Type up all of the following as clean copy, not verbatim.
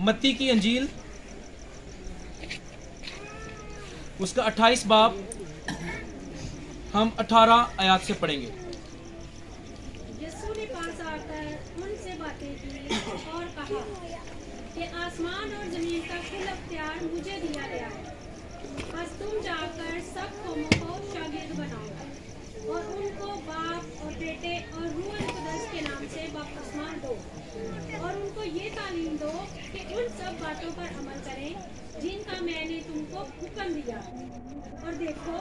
मत्ती की अंजील उसका 28 बाब हम 18 आयत से पढ़ेंगे। यीशु ने पास आकर उनसे बातें की और कहा कि आसमान और जमीन का कुल अख्तियार मुझे दिया गया है। बस तुम जाकर सब कौमों को शागिर्द बनाओ और उनको बाप और बेटे और रूह कुदस के नाम से बपतिस्मा दो और उनको ये तालीम दो कि उन सब बातों पर अमल करें जिनका मैंने तुमको हुक्म दिया। और देखो,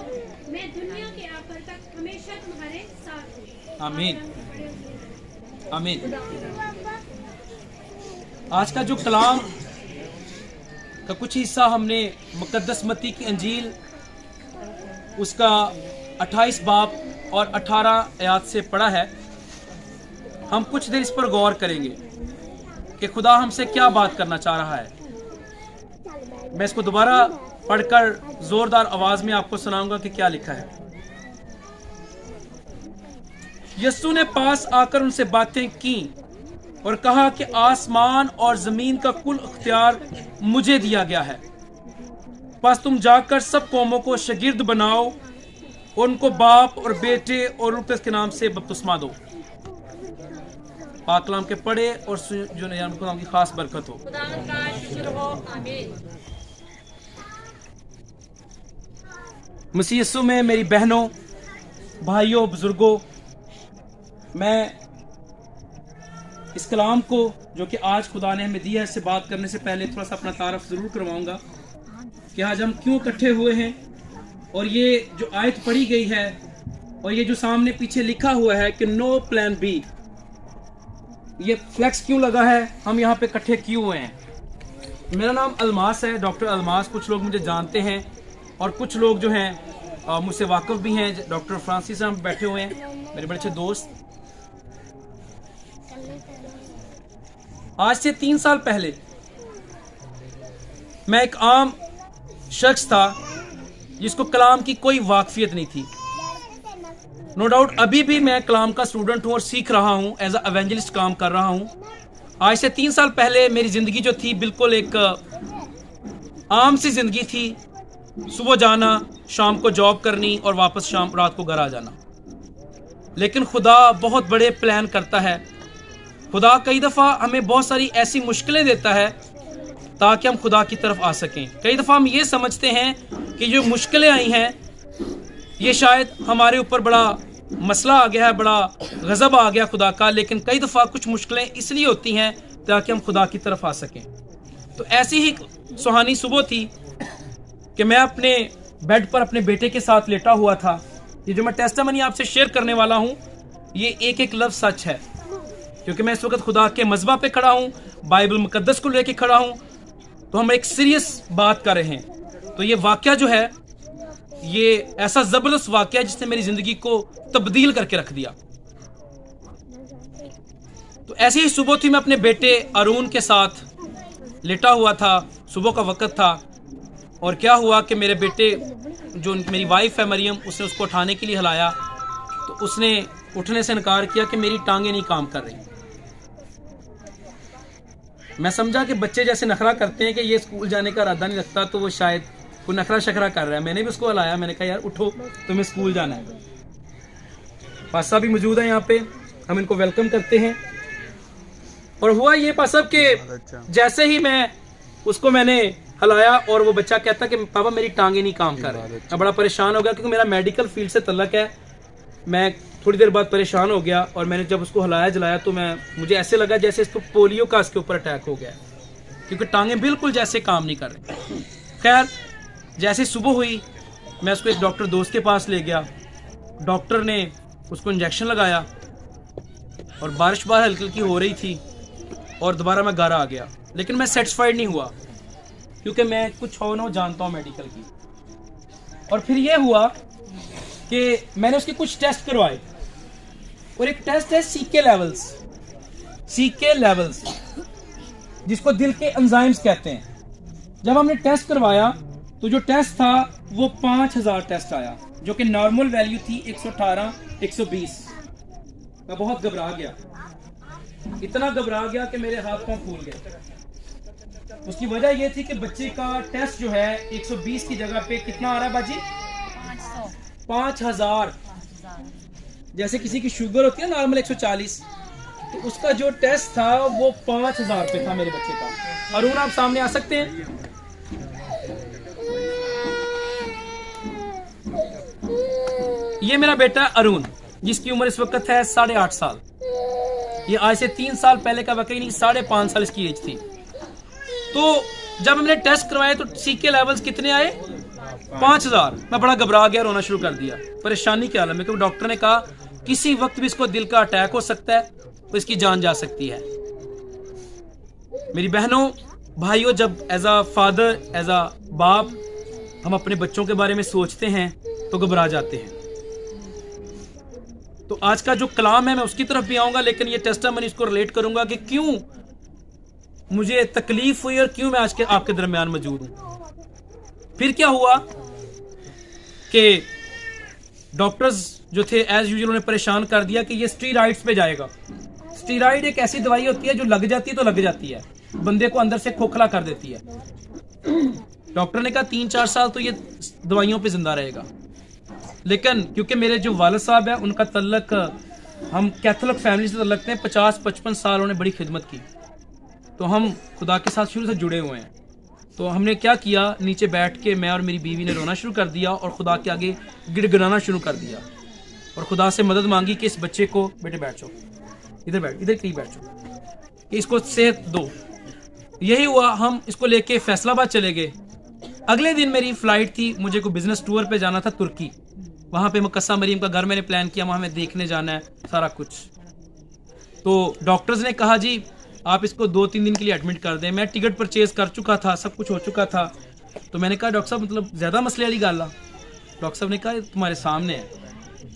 मैं दुनिया के आखिर तक हमेशा तुम्हारे साथ हूँ। आमीन आमीन। आज का जो कलाम का कुछ हिस्सा हमने मुकद्दस मत्ती की अंजील उसका 28 बाब और 18 आयत से पढ़ा है। हम कुछ देर इस पर गौर करेंगे कि खुदा हमसे क्या बात करना चाह रहा है। मैं इसको दोबारा पढ़कर जोरदार आवाज में आपको सुनाऊंगा कि क्या लिखा है। यीशु ने पास आकर उनसे बातें की और कहा कि आसमान और जमीन का कुल अख्तियार मुझे दिया गया है। बस तुम जाकर सब कौमों को शागिर्द बनाओ, उनको बाप और बेटे और रूह कुदस के नाम से बपतिस्मा दो। पाक कलाम के पढ़े और जो नाम की खास बरकत हो। मसीह यीशु में मेरी बहनों, भाइयों, बुजुर्गों, मैं इस कलाम को जो कि आज खुदा ने हमें दिया है इससे बात करने से पहले थोड़ा सा अपना तारफ ज़रूर करवाऊंगा कि आज हम क्यों इकट्ठे हुए हैं और ये जो आयत पढ़ी गई है और ये जो सामने पीछे लिखा हुआ है कि नो प्लान बी, ये फ्लेक्स क्यों लगा है, हम यहाँ पे इकट्ठे क्यों हुए हैं। मेरा नाम अलमास है, डॉक्टर अलमास। कुछ लोग मुझे जानते हैं और कुछ लोग जो हैं मुझसे वाकिफ भी हैं। डॉक्टर फ्रांसिस हम बैठे हुए हैं, मेरे बड़े अच्छे दोस्त। आज से 3 साल पहले मैं एक आम शख्स था जिसको कलाम की कोई वाकफियत नहीं थी। नो डाउट अभी भी मैं कलाम का स्टूडेंट हूँ और सीख रहा हूँ, एज अ एवेंजलिस्ट काम कर रहा हूँ। आज से 3 साल पहले मेरी ज़िंदगी जो थी बिल्कुल एक आम सी ज़िंदगी थी। सुबह जाना, शाम को जॉब करनी और वापस रात को घर आ जाना। लेकिन खुदा बहुत बड़े प्लान करता है। खुदा कई दफ़ा हमें बहुत सारी ऐसी मुश्किलें देता है ताकि हम खुदा की तरफ आ सकें। कई दफ़ा हम ये समझते हैं कि जो मुश्किलें आई हैं ये शायद हमारे ऊपर बड़ा मसला आ गया है, बड़ा गज़ब आ गया खुदा का। लेकिन कई दफ़ा कुछ मुश्किलें इसलिए होती हैं ताकि हम खुदा की तरफ आ सकें। तो ऐसी ही सुहानी सुबह थी कि मैं अपने बेड पर अपने बेटे के साथ लेटा हुआ था। ये जो मैं टेस्टामनी आपसे शेयर करने वाला हूँ ये एक एक लफ्ज़ सच है, क्योंकि मैं इस वक्त खुदा के मज़बा पे खड़ा हूँ, बाइबल मुकद्दस को लेके खड़ा हूँ। तो हम एक सीरियस बात कर रहे हैं। तो ये वाक़या जो है ये ऐसा ज़बरदस्त वाक़या है जिसने मेरी ज़िंदगी को तब्दील करके रख दिया। तो ऐसे ही सुबह थी, मैं अपने बेटे अरुण के साथ लेटा हुआ था। सुबह का वक़्त था और क्या हुआ कि मेरे बेटे जो मेरी वाइफ है मरियम, उसने उसको उठाने के लिए हिलाया तो उसने उठने से इनकार किया कि मेरी टांगें नहीं काम कर रही। मैं समझा कि बच्चे जैसे नखरा करते हैं कि ये स्कूल जाने का इरादा नहीं रखता तो वो शायद कोई नखरा शखरा कर रहा है। मैंने भी उसको हिलाया, मैंने कहा यार उठो, तुम्हें स्कूल जाना है। पासा भी मौजूद है यहाँ पे, हम इनको वेलकम करते हैं। और हुआ ये पासा के जैसे ही मैं उसको मैंने हिलाया और वो बच्चा कहता कि पापा मेरी टांगे नहीं काम कर रही। मैं बड़ा परेशान हो गया क्योंकि मेरा मेडिकल फील्ड से तल्लक है। मैं थोड़ी देर बाद परेशान हो गया और मैंने जब उसको हिलाया जलाया तो मुझे ऐसे लगा जैसे इसको पोलियो का इसके ऊपर अटैक हो गया, क्योंकि टांगे बिल्कुल जैसे काम नहीं कर रही। खैर जैसे सुबह हुई मैं उसको एक डॉक्टर दोस्त के पास ले गया। डॉक्टर ने उसको इंजेक्शन लगाया और बारिश बाहर हल्की हल्की हो रही थी और दोबारा मैं घर आ गया। लेकिन मैं सेटिस्फाइड नहीं हुआ क्योंकि मैं कुछ और जानता हूँ मेडिकल की। और फिर ये हुआ कि मैंने उसके कुछ टेस्ट करवाए और एक टेस्ट है सीके लेवल्स जिसको दिल के एंजाइम्स कहते हैं। जब हमने टेस्ट करवाया तो जो टेस्ट था वो 5000 टेस्ट आया, जो कि नॉर्मल वैल्यू थी 118 120। मैं बहुत घबरा गया, इतना घबरा गया कि मेरे हाथ पांव फूल गए। उसकी वजह ये थी कि बच्चे का टेस्ट जो है 120 की जगह पे कितना आ रहा है बाजी? 5000। जैसे किसी की शुगर होती है नॉर्मल 140, तो उसका जो टेस्ट था वो 5000 पे था मेरे बच्चे का। अरुण आप सामने आ सकते हैं? ये मेरा बेटा अरुण, जिसकी उम्र इस वक्त है 8.5 साल। ये आज से 3 साल पहले का वाकई नहीं, 5.5 साल इसकी एज थी। तो जब हमने टेस्ट करवाए तो सीके लेवल्स कितने आए? 5000। मैं बड़ा घबरा गया, रोना शुरू कर दिया, परेशानी के आलम में, क्योंकि डॉक्टर ने कहा किसी वक्त भी इसको दिल का अटैक हो सकता है, तो इसकी जान जा सकती है। मेरी बहनों भाइयों, जब as a father, as a बाप हम अपने बच्चों के बारे में सोचते हैं तो घबरा जाते हैं। तो आज का जो कलाम है मैं उसकी तरफ भी आऊंगा, लेकिन ये टेस्टामनी इसको रिलेट करूंगा कि क्यों मुझे तकलीफ हुई और क्यों मैं आज के आपके दरमियान मौजूद हूं। फिर क्या हुआ कि डॉक्टर्स जो थे एज यूजुअल उन्हें परेशान कर दिया कि ये स्टीरॉइड्स पे जाएगा। स्टीरॉइड एक ऐसी दवाई होती है जो लग जाती है तो लग जाती है, बंदे को अंदर से खोखला कर देती है। डॉक्टर ने कहा 3-4 साल तो ये दवाइयों पे जिंदा रहेगा। लेकिन क्योंकि मेरे जो वालिद साहब है उनका तल्लक, हम कैथोलिक फैमिली से तल्लक हैं, 50-55 साल उन्होंने बड़ी खिदमत की, तो हम खुदा के साथ शुरू से जुड़े हुए हैं। तो हमने क्या किया, नीचे बैठ के मैं और मेरी बीवी ने रोना शुरू कर दिया और खुदा के आगे गिड़गिड़ाना शुरू कर दिया और खुदा से मदद मांगी कि इस बच्चे को, बेटे बैठ जाओ, इधर बैठ, इधर कहीं बैठ जाओ, कि इसको सेहत दो। यही हुआ, हम इसको लेके फैसलाबाद चले गए। अगले दिन मेरी फ्लाइट थी, मुझे कोई बिजनेस टूर पे जाना था तुर्की। वहाँ पे मुकस्सा मरीम का घर मैंने प्लान किया, वहाँ हमें देखने जाना है सारा कुछ। तो डॉक्टर्स ने कहा जी आप इसको 2-3 दिन के लिए एडमिट कर दें। मैं टिकट परचेज कर चुका था, सब कुछ हो चुका था। तो मैंने कहा डॉक्टर साहब मतलब ज़्यादा मसले वाली गल आ। डॉक्टर साहब ने कहा तुम्हारे सामने है।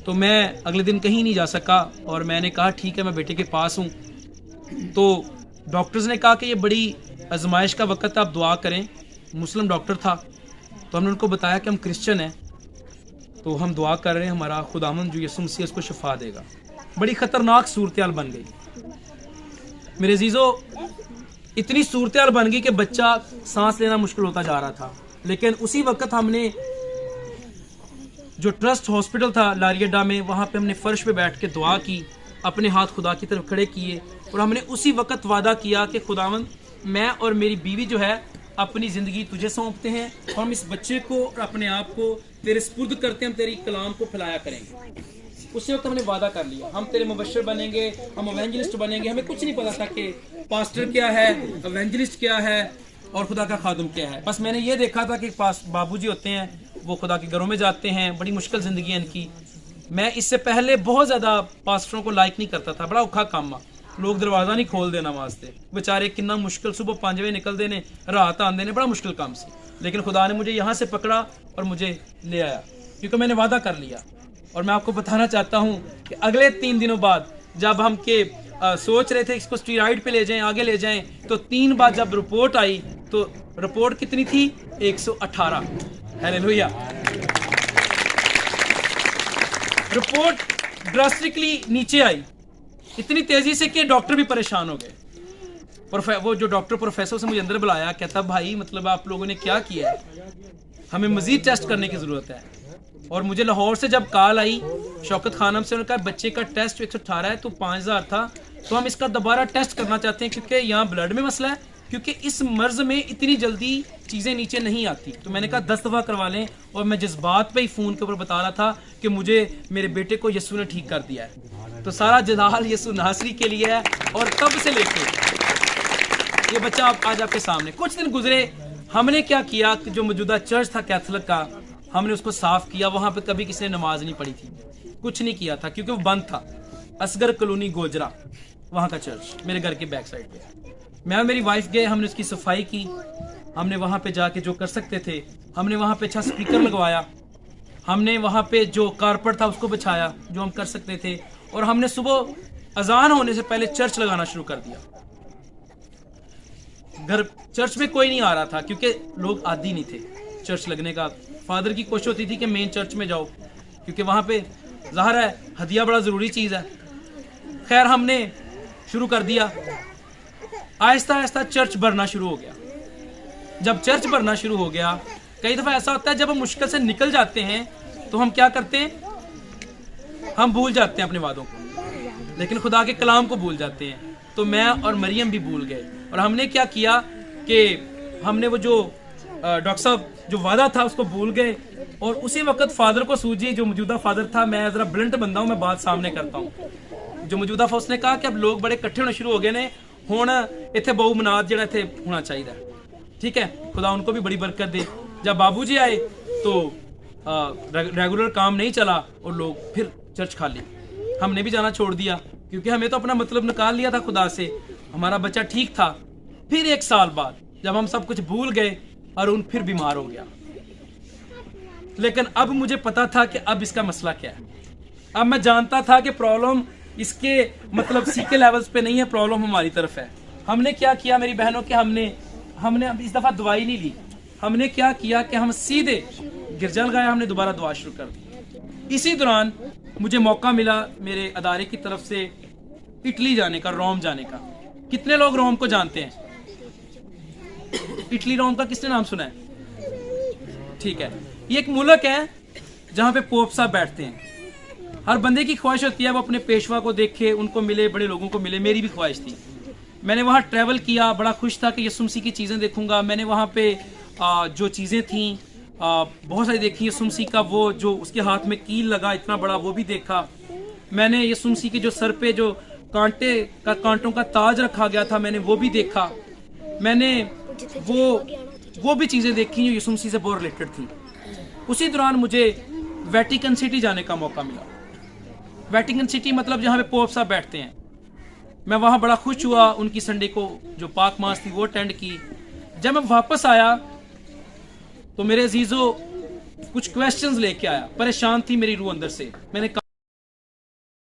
तो मैं अगले दिन कहीं नहीं जा सका और मैंने कहा ठीक है मैं बेटे के पास हूँ। तो डॉक्टर्स ने कहा कि ये बड़ी आजमाइश का वक्त, आप दुआ करें। मुस्लिम डॉक्टर था, तो हमने उनको बताया कि हम क्रिश्चियन हैं, तो हम दुआ कर रहे हैं हमारा खुदावंद जो यीशु मसीह उसको शिफा देगा। बड़ी ख़तरनाक सूरत हाल बन गई मेरे अजीज़ों। इतनी सूरत हाल बन गई कि बच्चा सांस लेना मुश्किल होता जा रहा था। लेकिन उसी वक्त हमने जो ट्रस्ट हॉस्पिटल था लारियडा में, वहाँ पे हमने फर्श पे बैठ के दुआ की, अपने हाथ खुदा की तरफ खड़े किए और हमने उसी वक्त वादा किया कि खुदावंद मैं और मेरी बीवी जो है अपनी ज़िंदगी तुझे सौंपते हैं और हम इस बच्चे को और अपने आप को तेरे सुपुर्द करते हैं, हम तेरी कलाम को फैलाया करेंगे। उसी वक्त हमने वादा कर लिया हम तेरे मुबश्शिर बनेंगे, हम एवेंजलिस्ट बनेंगे। हमें कुछ नहीं पता था कि पास्टर क्या है, एवेंजलिस्ट क्या है और खुदा का खादम क्या है। बस मैंने ये देखा था कि पास बाबूजी होते हैं, वो खुदा के घरों में जाते हैं, बड़ी मुश्किल ज़िंदगी है इनकी। मैं इससे पहले बहुत ज़्यादा पास्टरों को लाइक नहीं करता था, बड़ा औखा काम आ, लोग दरवाज़ा नहीं खोल देना वास्ते, बेचारे कितना मुश्किल, सुबह 5 बजे निकलते ने, रात आंदे ने, बड़ा मुश्किल काम से। लेकिन खुदा ने मुझे यहाँ से पकड़ा और मुझे ले आया क्योंकि मैंने वादा कर लिया। और मैं आपको बताना चाहता हूँ कि अगले 3 दिनों बाद जब हम के सोच रहे थे इसको स्टीरॉइड पे ले जाएं, आगे ले जाएं, तो 3 बाद जब रिपोर्ट आई तो रिपोर्ट कितनी थी? 118। हालेलुया। रिपोर्ट ड्रास्टिकली नीचे आई, इतनी तेजी से कि डॉक्टर भी परेशान हो गए। वो जो डॉक्टर प्रोफेसर से मुझे अंदर बुलाया, कहता भाई मतलब आप लोगों ने क्या किया है, हमें मजीद टेस्ट करने की ज़रूरत है। और मुझे लाहौर से जब कॉल आई शौकत खानम से, उन्होंने कहा बच्चे का टेस्ट 118 है तो 5000 था, तो हम इसका दोबारा टेस्ट करना चाहते हैं क्योंकि यहाँ ब्लड में मसला है, क्योंकि इस मर्ज में इतनी जल्दी चीज़ें नीचे नहीं आती। तो मैंने कहा 10 दफ़ा करवा लें। और मैं जज्बात पे ही फ़ोन के ऊपर बता रहा था कि मुझे मेरे बेटे को यीशु ने ठीक कर दिया है। तो सारा जलाल यीशु नासरी के लिए है। और तब से लेके ये बच्चा आज आपके सामने। कुछ दिन गुजरे, हमने क्या किया कि जो मौजूदा चर्च था कैथोलिक का, हमने उसको साफ किया। वहाँ पे कभी किसी ने नमाज नहीं पढ़ी थी, कुछ नहीं किया था क्योंकि वो बंद था। असगर कॉलोनी गोजरा वहाँ का चर्च, मेरे घर के बैक साइड पे। मैं और मेरी वाइफ गए, हमने उसकी सफाई की, हमने वहाँ पे जाके जो कर सकते थे, हमने वहाँ पे अच्छा स्पीकर लगवाया, हमने वहाँ पे जो कारपेट था उसको बिछाया जो हम कर सकते थे, और हमने सुबह अजान होने से पहले चर्च लगाना शुरू कर दिया। घर चर्च में कोई नहीं आ रहा था क्योंकि लोग आदी नहीं थे चर्च लगने का। फादर की कोशिश होती थी कि मेन चर्च में जाओ क्योंकि वहाँ पे ज़ाहिर है हदिया बड़ा ज़रूरी चीज़ है। खैर हमने शुरू कर दिया, आहिस्ता आहिस्ता चर्च भरना शुरू हो गया। जब चर्च भरना शुरू हो गया, कई दफ़ा ऐसा होता है जब हम मुश्किल से निकल जाते हैं तो हम क्या करते हैं, हम भूल जाते हैं अपने वादों को, लेकिन खुदा के कलाम को भूल जाते हैं। तो मैं और मरियम भी भूल गए, और हमने क्या किया कि हमने वो जो डॉक्टर साहब जो वादा था उसको भूल गए। और उसी वक्त फादर को सूझी, जो मौजूदा फादर था, मैं ज़रा ब्लंट बंदा हूँ, मैं बात सामने करता हूँ, जो मौजूदा था उसने कहा कि अब लोग बड़े इकट्ठे होने शुरू हो गए ने, हुण इत्थे बहु मनात जिहड़ा इत्थे होना चाहिए। ठीक है, खुदा उनको भी बड़ी बरकत दे। जब बाबूजी आए तो रेगुलर काम नहीं चला और लोग फिर चर्च खाली, हमने भी जाना छोड़ दिया क्योंकि हमें तो अपना मतलब निकाल लिया था खुदा से, हमारा बच्चा ठीक था। फिर 1 साल बाद जब हम सब कुछ भूल गए, अरुण फिर बीमार हो गया, लेकिन अब मुझे पता था कि अब इसका मसला क्या है। अब मैं जानता था कि प्रॉब्लम इसके मतलब सीके लेवल्स पे नहीं है, प्रॉब्लम हमारी तरफ है। हमने क्या किया मेरी बहनों के, हमने अब इस दफ़ा दवाई नहीं ली, हमने क्या किया कि हम सीधे गिरजा लगाया, हमने दोबारा दुआ शुरू कर दी। इसी दौरान मुझे मौका मिला मेरे अदारे की तरफ से इटली जाने का, रोम जाने का। कितने लोग रोम को जानते हैं? इटली रोम का किसने नाम सुना है? ठीक है, ये एक मुल्क है जहाँ पे पोप साहब बैठते हैं। हर बंदे की ख्वाहिश होती है वो अपने पेशवा को देखे, उनको मिले, बड़े लोगों को मिले। मेरी भी ख्वाहिश थी, मैंने वहाँ ट्रैवल किया, बड़ा खुश था कि यीशु मसीह की चीज़ें देखूंगा। मैंने वहाँ पे जो चीज़ें थी बहुत सारी देखी। यीशु मसीह का वो जो उसके हाथ में कील लगा इतना बड़ा, वो भी देखा। मैंने यीशु मसीह के जो सर पे जो कांटों का ताज रखा गया था, मैंने वो भी देखा। मैंने वो भी चीज़ें देखी जो यीशु मसीह से बहुत रिलेटेड थी। उसी दौरान मुझे वेटिकन सिटी जाने का मौका मिला। वेटिकन सिटी मतलब जहाँ पे पोप साहब बैठते हैं। मैं वहाँ बड़ा खुश हुआ, उनकी संडे को जो पाक मास थी वो अटेंड की। जब मैं वापस आया तो मेरे अजीजों कुछ क्वेश्चंस लेके आया, परेशान थी मेरी रूह अंदर से। मैंने